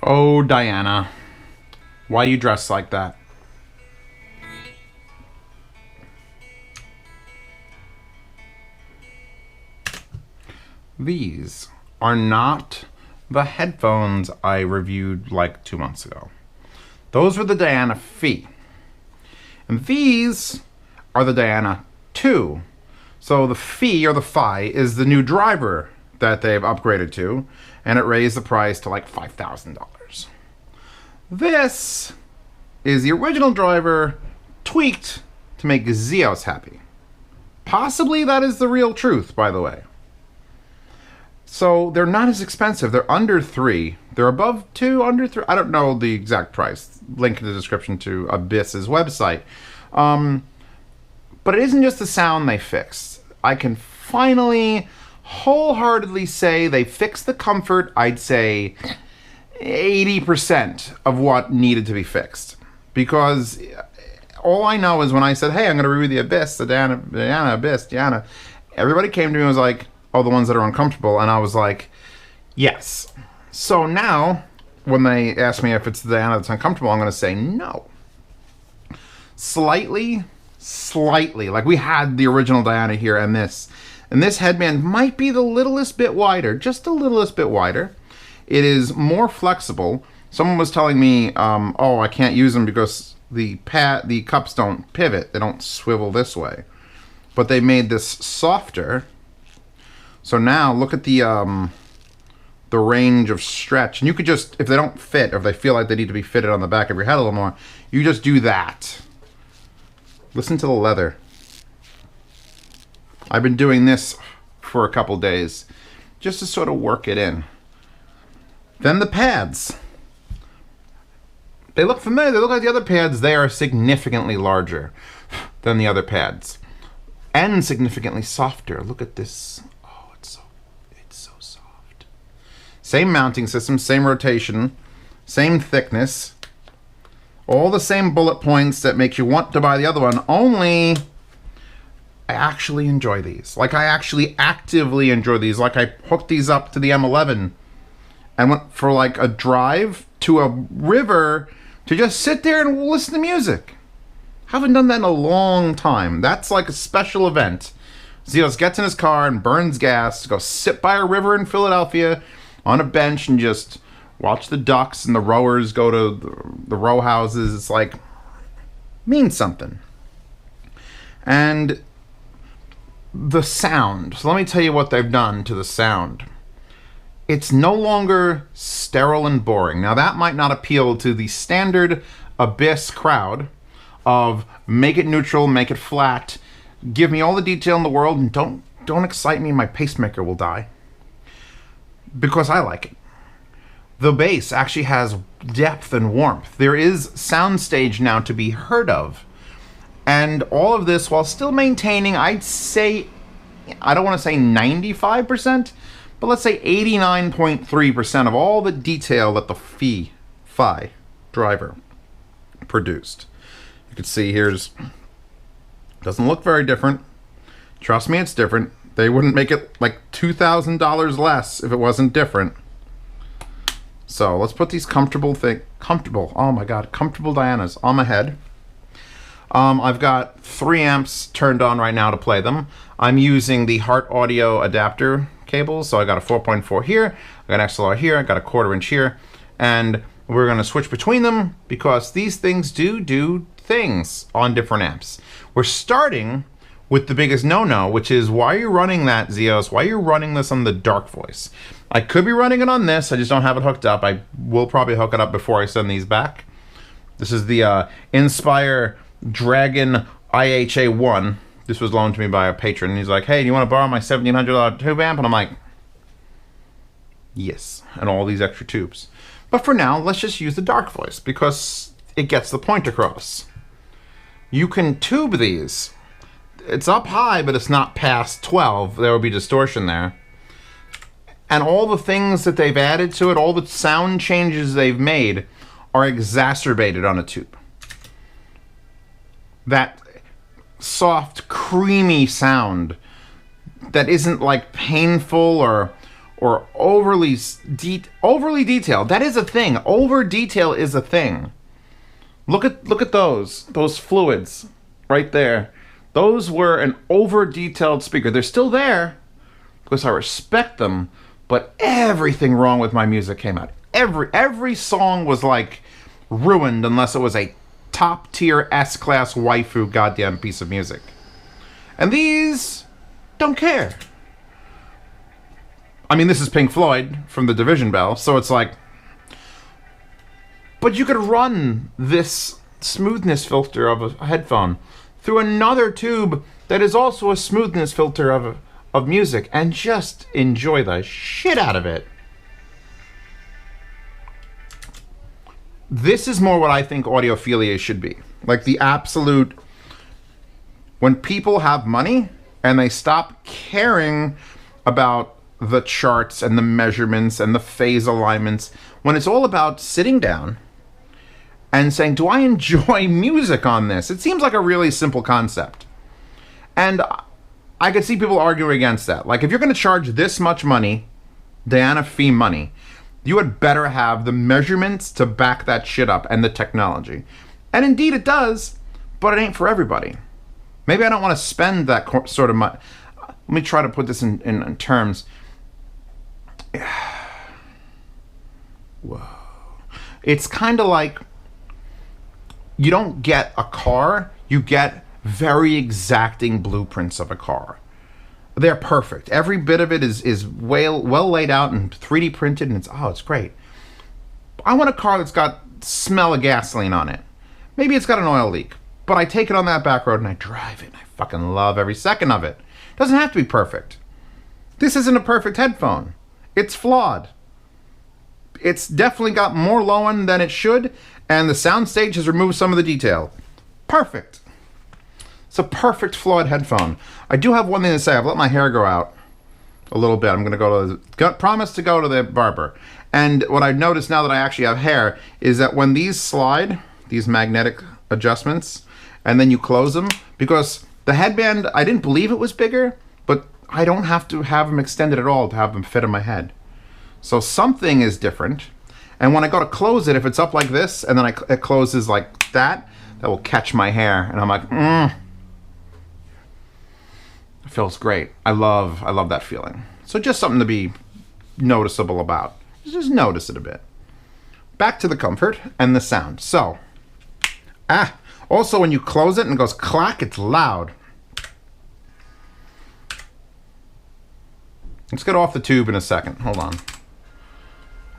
Oh, Diana, why you dressed like that? These are not the headphones I reviewed like 2 months ago. Those were the Diana Phi. And these are the Diana 2. So the Phi, or the Phi, is the new driver that they've upgraded to, and it raised the price to like $5,000. This is the original driver tweaked to make Zeos happy. Possibly that is the real truth, by the way. So they're not as expensive. They're under $3. They're above $2, under $3. I don't know the exact price. Link in the description to Abyss's website. But it isn't just the sound they fixed. I can finally wholeheartedly say they fixed the comfort. I'd say 80% of what needed to be fixed. Because all I know is when I said, hey, I'm going to review the Abyss, the Diana Abyss, Diana, everybody came to me and was like, oh, the ones that are uncomfortable. And I was like, yes. So now, when they ask me if it's the Diana that's uncomfortable, I'm going to say no. Slightly. Like we had the original Diana here and this. And this headband might be the littlest bit wider, just the littlest bit wider. It is more flexible. Someone was telling me, oh, I can't use them because the cups don't pivot. They don't swivel this way. But they made this softer. So now look at the range of stretch. And you could just, if they don't fit, or if they feel like they need to be fitted on the back of your head a little more, you just do that. Listen to the leather. I've been doing this for a couple days just to sort of work it in. Then the pads. They look familiar. They look like the other pads. They are significantly larger than the other pads. And significantly softer. Look at this. Oh, it's so soft. Same mounting system, same rotation, same thickness. All the same bullet points that make you want to buy the other one, only I actually enjoy these. Like I actually actively enjoy these. Like I hooked these up to the M11 and went for like a drive to a river to just sit there and listen to music. Haven't done that in a long time. That's like a special event. Zeos gets in his car and burns gas to go sit by a river in Philadelphia on a bench and just watch the ducks and the rowers go to the row houses. It's like, means something. And the sound. So let me tell you what they've done to the sound. It's no longer sterile and boring. Now that might not appeal to the standard Abyss crowd of make it neutral, make it flat, give me all the detail in the world, and don't excite me, my pacemaker will die. Because I like it. The bass actually has depth and warmth. There is soundstage now to be heard of. And all of this while still maintaining, I'd say, I don't want to say 95%, but let's say 89.3% of all the detail that the Phi driver produced. You can see here's, doesn't look very different. Trust me, it's different. They wouldn't make it like $2,000 less if it wasn't different. So let's put these comfortable, oh my God, comfortable Dianas on my head. I've got 3 amps turned on right now to play them. I'm using the Heart Audio adapter cables. So I got a 4.4 here, I got an XLR here, I got a 1/4 inch here, and we're gonna switch between them because these things do things on different amps. We're starting with the biggest no-no, which is why are you running that, Zeos? Why are you running this on the dark voice? I could be running it on this, I just don't have it hooked up. I will probably hook it up before I send these back. This is the Inspire Dragon IHA1. This was loaned to me by a patron. He's like, hey, do you want to borrow my $1,700 tube amp? And I'm like, yes, and all these extra tubes. But for now, let's just use the dark voice because it gets the point across. You can tube these. It's up high, but it's not past 12. There will be distortion there. And all the things that they've added to it, all the sound changes they've made are exacerbated on a tube. That soft, creamy sound that isn't like painful or or overly detailed. That is a thing. Over detail is a thing. Look at those fluids right there. Those were an over detailed speaker. They're still there because I respect them, but everything wrong with my music came out. Every song was like ruined unless it was a top tier S-class waifu goddamn piece of music. And these don't care. I mean, this is Pink Floyd from the Division Bell, so it's like, but you could run this smoothness filter of a headphone through another tube that is also a smoothness filter of music and just enjoy the shit out of it. This is more what I think audiophilia should be. Like the absolute, when people have money and they stop caring about the charts and the measurements and the phase alignments, when it's all about sitting down and saying, do I enjoy music on this? It seems like a really simple concept. And I could see people arguing against that. Like, if you're going to charge this much money, Diana fee money, you had better have the measurements to back that shit up and the technology. And indeed it does, but it ain't for everybody. Maybe I don't want to spend that sort of money. Let me try to put this in terms. Whoa. It's kind of like you don't get a car, you get very exacting blueprints of a car. They're perfect. Every bit of it is well laid out and 3D printed, and it's great. I want a car that's got smell of gasoline on it. Maybe it's got an oil leak, but I take it on that back road and I drive it and I fucking love every second of it. It doesn't have to be perfect. This isn't a perfect headphone. It's flawed. It's definitely got more low end than it should, and the soundstage has removed some of the detail. Perfect. It's a perfect flawed headphone. I do have one thing to say. I've let my hair grow out a little bit. I'm going to promise to go to the barber. And what I've noticed now that I actually have hair is that when these slide, these magnetic adjustments, and then you close them, because the headband, I didn't believe it was bigger, but I don't have to have them extended at all to have them fit in my head. So something is different. And when I go to close it, if it's up like this, and then it closes like that will catch my hair. And I'm like, It feels great. I love that feeling. So just something to be noticeable about. Just notice it a bit. Back to the comfort and the sound. So, also when you close it and it goes clack, it's loud. Let's get off the tube in a second. Hold on.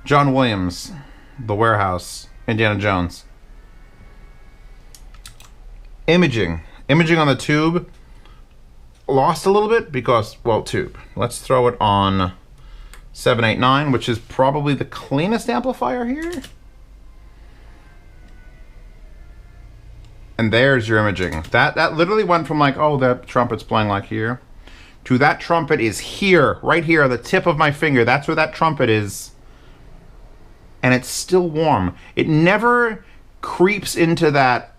John Williams, The Warehouse, Indiana Jones. Imaging on the tube lost a little bit because, well, tube. Let's throw it on 789, which is probably the cleanest amplifier here. And there's your imaging. That literally went from like, oh, that trumpet's playing like here, to that trumpet is here, right here, on the tip of my finger. That's where that trumpet is. And it's still warm. It never creeps into that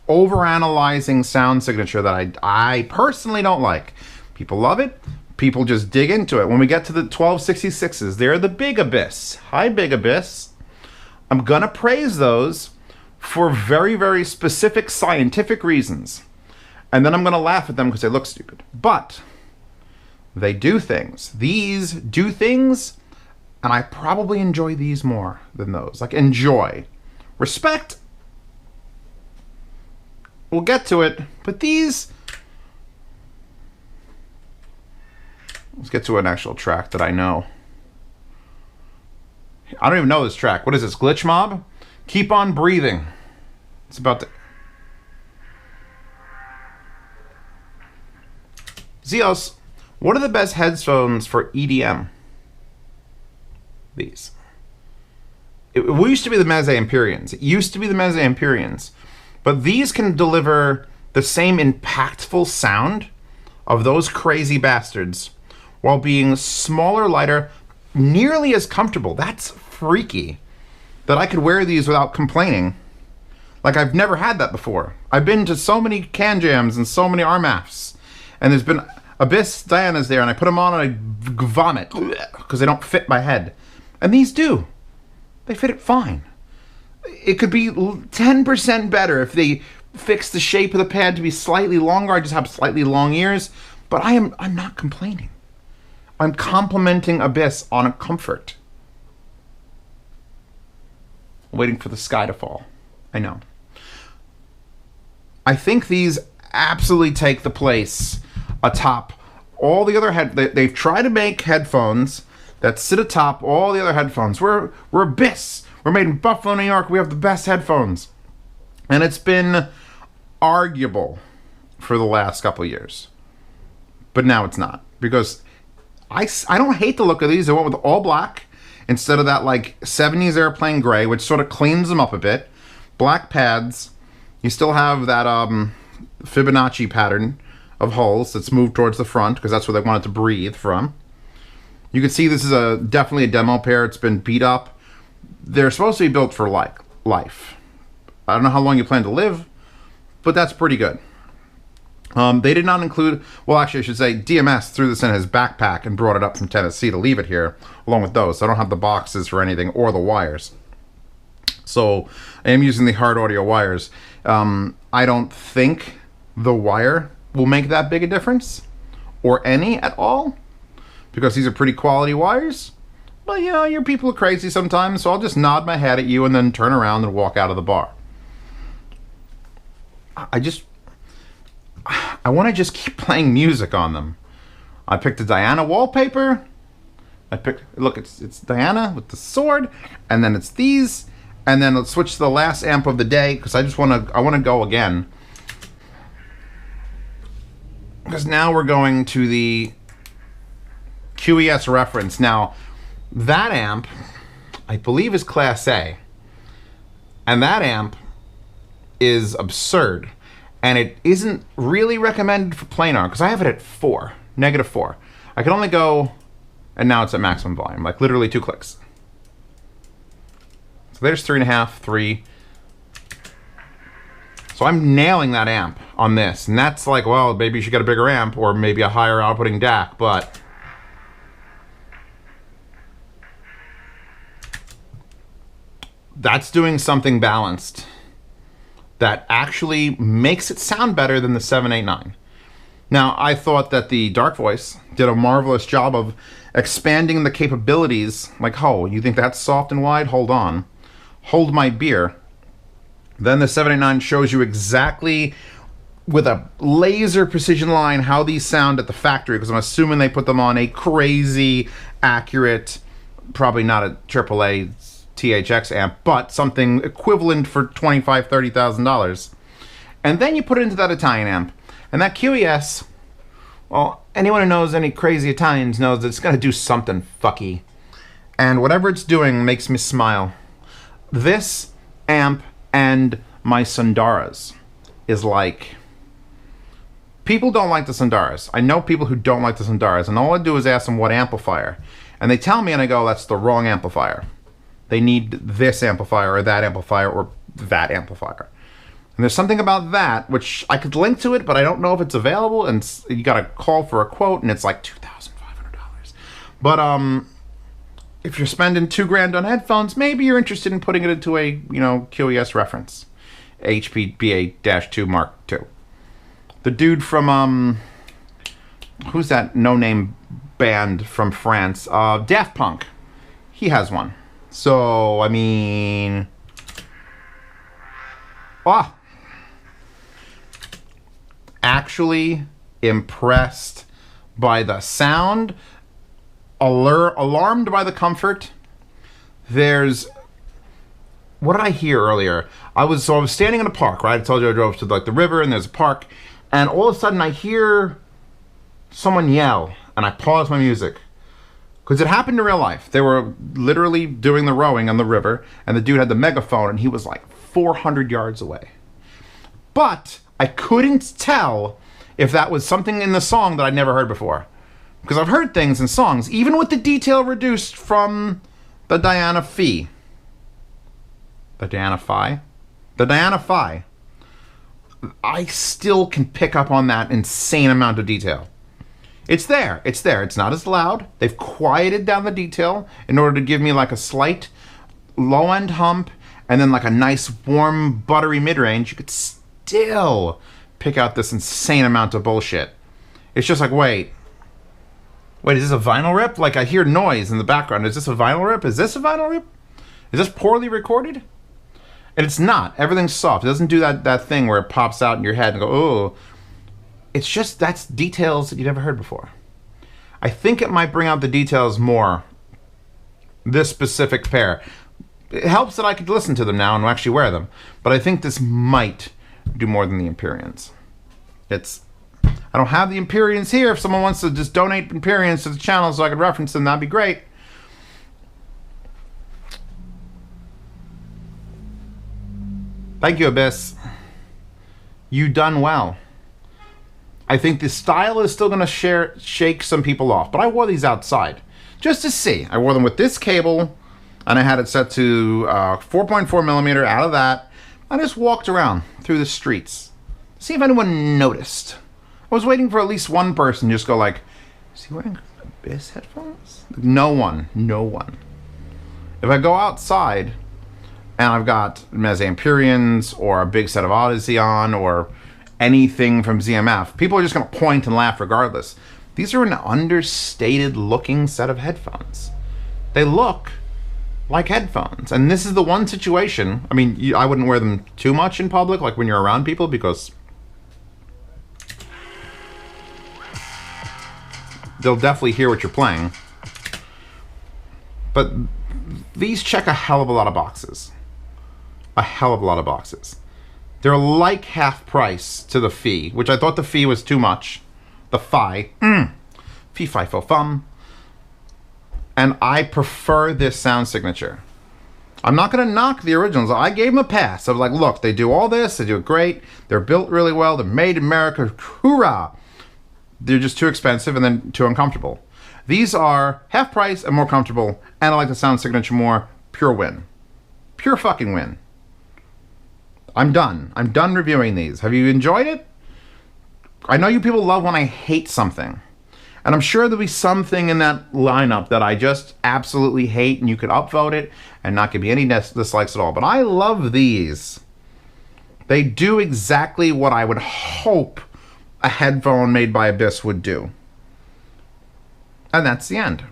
overanalyzing sound signature that I personally don't like. People love it. People just dig into it. When we get to the 1266s, they're the big abyss. Hi, big abyss. I'm gonna praise those for very, very specific scientific reasons. And then I'm gonna laugh at them because they look stupid. But they do things. These do things, and I probably enjoy these more than those. Like, enjoy. Respect. We'll get to it, but these... Let's get to an actual track that I know. I don't even know this track. What is this, Glitch Mob? Keep on Breathing. It's about to... Zeos, what are the best headphones for EDM? These. It used to be the Meze Empyreans. It used to be the Meze Empyreans. But these can deliver the same impactful sound of those crazy bastards while being smaller, lighter, nearly as comfortable. That's freaky. That I could wear these without complaining. Like, I've never had that before. I've been to so many can jams and so many RMAFs, and there's been Abyss Diana's there, and I put them on and I vomit because they don't fit my head. And these do. They fit it fine. It could be 10% better if they fix the shape of the pad to be slightly longer. I just have slightly long ears. But I'm not complaining. I'm complimenting Abyss on a comfort. Waiting for the sky to fall. I know. I think these absolutely take the place atop all the other they've tried to make headphones that sit atop all the other headphones. We're Abyss. We're made in Buffalo, New York. We have the best headphones. And it's been arguable for the last couple of years. But now it's not. Because I don't hate the look of these. I went with all black instead of that like 70s airplane gray, which sort of cleans them up a bit. Black pads. You still have that Fibonacci pattern of holes that's moved towards the front because that's where they want it to breathe from. You can see this is definitely a demo pair. It's been beat up. They're supposed to be built for life. I don't know how long you plan to live, but that's pretty good. They did not include, well, actually I should say DMS threw this in his backpack and brought it up from Tennessee to leave it here along with those. So I don't have the boxes for anything or the wires. So I am using the hard audio wires. I don't think the wire will make that big a difference or any at all because these are pretty quality wires. But you know, your people are crazy sometimes, so I'll just nod my head at you and then turn around and walk out of the bar. I want to just keep playing music on them. I picked a Diana wallpaper. Look, it's Diana with the sword, and then it's these, and then let's switch to the last amp of the day because I want to go again. Because now we're going to the QES reference. Now, that amp, I believe, is Class A. And that amp is absurd. And it isn't really recommended for planar, because I have it at 4, -4. I can only go, and now it's at maximum volume, like literally 2 clicks. So there's 3.5, 3. So I'm nailing that amp on this. And that's like, well, maybe you should get a bigger amp, or maybe a higher outputting DAC, but that's doing something balanced that actually makes it sound better than the 789. Now, I thought that the Dark Voice did a marvelous job of expanding the capabilities. Like, oh, you think that's soft and wide? Hold on. Hold my beer. Then the 789 shows you exactly, with a laser precision line, how these sound at the factory, because I'm assuming they put them on a crazy accurate, probably not a AAA THX amp, but something equivalent for $25,000, $30,000. And then you put it into that Italian amp. And that QES, well, anyone who knows any crazy Italians knows that it's going to do something fucky. And whatever it's doing makes me smile. This amp and my Sundaras is like... People don't like the Sundaras. I know people who don't like the Sundaras, and all I do is ask them what amplifier. And they tell me, and I go, that's the wrong amplifier. They need this amplifier or that amplifier or that amplifier. And there's something about that, which I could link to it, but I don't know if it's available, and you gotta call for a quote, and it's like $2,500. But if you're spending $2,000 on headphones, maybe you're interested in putting it into a, you know, QES reference. HP BA-2 Mark II. The dude from, who's that no-name band from France? Daft Punk. He has one. So, I mean... Actually impressed by the sound, alarmed by the comfort. There's... What did I hear earlier? I was standing in a park, right? I told you I drove to like the river and there's a park, and all of a sudden I hear someone yell, and I pause my music. Because it happened in real life. They were literally doing the rowing on the river, and the dude had the megaphone, and he was like 400 yards away. But I couldn't tell if that was something in the song that I'd never heard before. Because I've heard things in songs, even with the detail reduced from the Diana Phi. The Diana Phi? The Diana Phi. I still can pick up on that insane amount of detail. It's there. It's there. It's not as loud. They've quieted down the detail in order to give me like a slight low-end hump and then like a nice warm buttery mid-range. You could still pick out this insane amount of bullshit. It's just like, wait, is this a vinyl rip? Like I hear noise in the background. Is this a vinyl rip? Is this a vinyl rip? Is this poorly recorded? And it's not. Everything's soft. It doesn't do that thing where it pops out in your head and go, oh. It's just, that's details that you've never heard before. I think it might bring out the details more, this specific pair. It helps that I could listen to them now and actually wear them, but I think this might do more than the Empyreans. I don't have the Empyreans here. If someone wants to just donate Empyreans to the channel so I could reference them, that'd be great. Thank you, Abyss. You done well. I think the style is still going to shake some people off, but I wore these outside just to see. I wore them with this cable, and I had it set to 4.4 millimeter. Out of that, I just walked around through the streets, see if anyone noticed. I was waiting for at least one person to just go like, is he wearing Abyss headphones? No one. If I go outside and I've got Meze Empyreans or a big set of Odyssey on or anything from ZMF, people are just going to point and laugh regardless. These are an understated looking set of headphones. They look like headphones. And this is the one situation, I mean, I wouldn't wear them too much in public, like when you're around people, because they'll definitely hear what you're playing. But these check a hell of a lot of boxes. A hell of a lot of boxes. They're like half price to the fee, which I thought the fee was too much. The fee fi fo fum. And I prefer this sound signature. I'm not going to knock the originals. I gave them a pass. I was like, look, they do all this. They do it great. They're built really well. They're made in America. Hoorah! They're just too expensive and then too uncomfortable. These are half price and more comfortable. And I like the sound signature more. Pure win. Pure fucking win. I'm done. I'm done reviewing these. Have you enjoyed it? I know you people love when I hate something. And I'm sure there'll be something in that lineup that I just absolutely hate and you could upvote it and not give me any dislikes at all. But I love these. They do exactly what I would hope a headphone made by Abyss would do. And that's the end.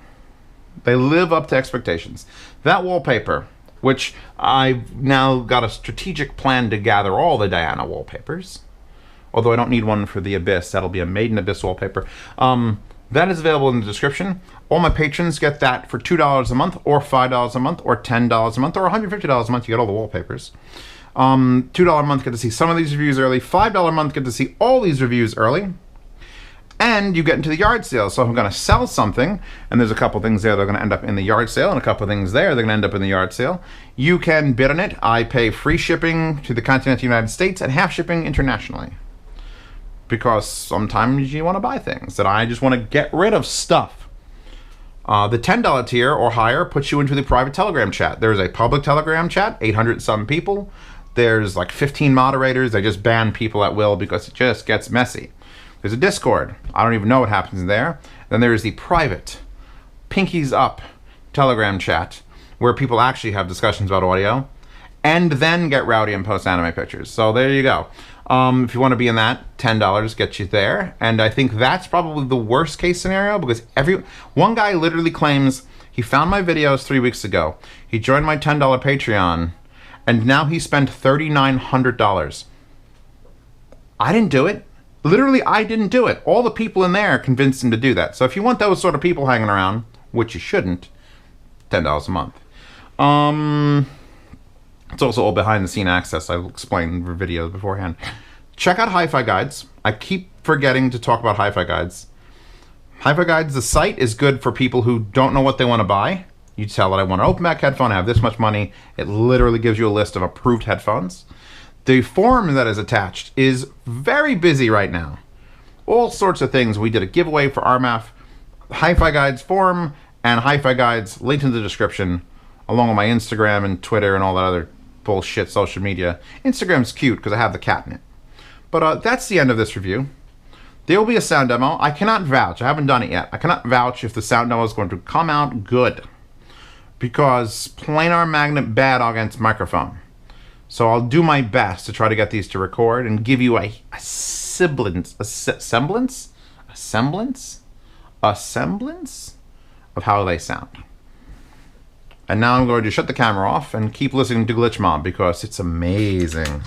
They live up to expectations. That wallpaper, which I've now got a strategic plan to gather all the Diana wallpapers. Although I don't need one for the Abyss. That'll be a Made in Abyss wallpaper. That is available in the description. All my patrons get that for $2 a month, or $5 a month, or $10 a month, or $150 a month. You get all the wallpapers. $2 a month get to see some of these reviews early. $5 a month get to see all these reviews early. And you get into the yard sale. So if I'm going to sell something, and there's a couple things there that are going to end up in the yard sale, and a couple things there they're going to end up in the yard sale, you can bid on it. I pay free shipping to the continental United States and half shipping internationally. Because sometimes you want to buy things, and I just want to get rid of stuff. The $10 tier or higher puts you into the private Telegram chat. There's a public Telegram chat, 800 some people. There's like 15 moderators. They just ban people at will because it just gets messy. There's a Discord. I don't even know what happens there. Then there's the private Pinkies Up Telegram chat where people actually have discussions about audio and then get rowdy and post anime pictures. So there you go. If you want to be in that, $10 gets you there. And I think that's probably the worst case scenario because one guy literally claims he found my videos 3 weeks ago. He joined my $10 Patreon and now he spent $3,900. I didn't do it. Literally, I didn't do it. All the people in there convinced him to do that. So if you want those sort of people hanging around, which you shouldn't, $10 a month. It's also all behind-the-scene access. I'll explain in videos beforehand. Check out Hi-Fi Guides. I keep forgetting to talk about Hi-Fi Guides. Hi-Fi Guides, the site is good for people who don't know what they want to buy. You tell it, I want an open back headphone, I have this much money. It literally gives you a list of approved headphones. The forum that is attached is very busy right now. All sorts of things. We did a giveaway for RMAF. Hi-Fi Guides forum and Hi-Fi Guides linked in the description, along with my Instagram and Twitter and all that other bullshit social media. Instagram's cute because I have the cat in it. But that's the end of this review. There will be a sound demo. I cannot vouch. I haven't done it yet. I cannot vouch if the sound demo is going to come out good, because planar magnet bad against microphone. So I'll do my best to try to get these to record and give you a semblance of how they sound. And now I'm going to shut the camera off and keep listening to Glitch Mob because it's amazing.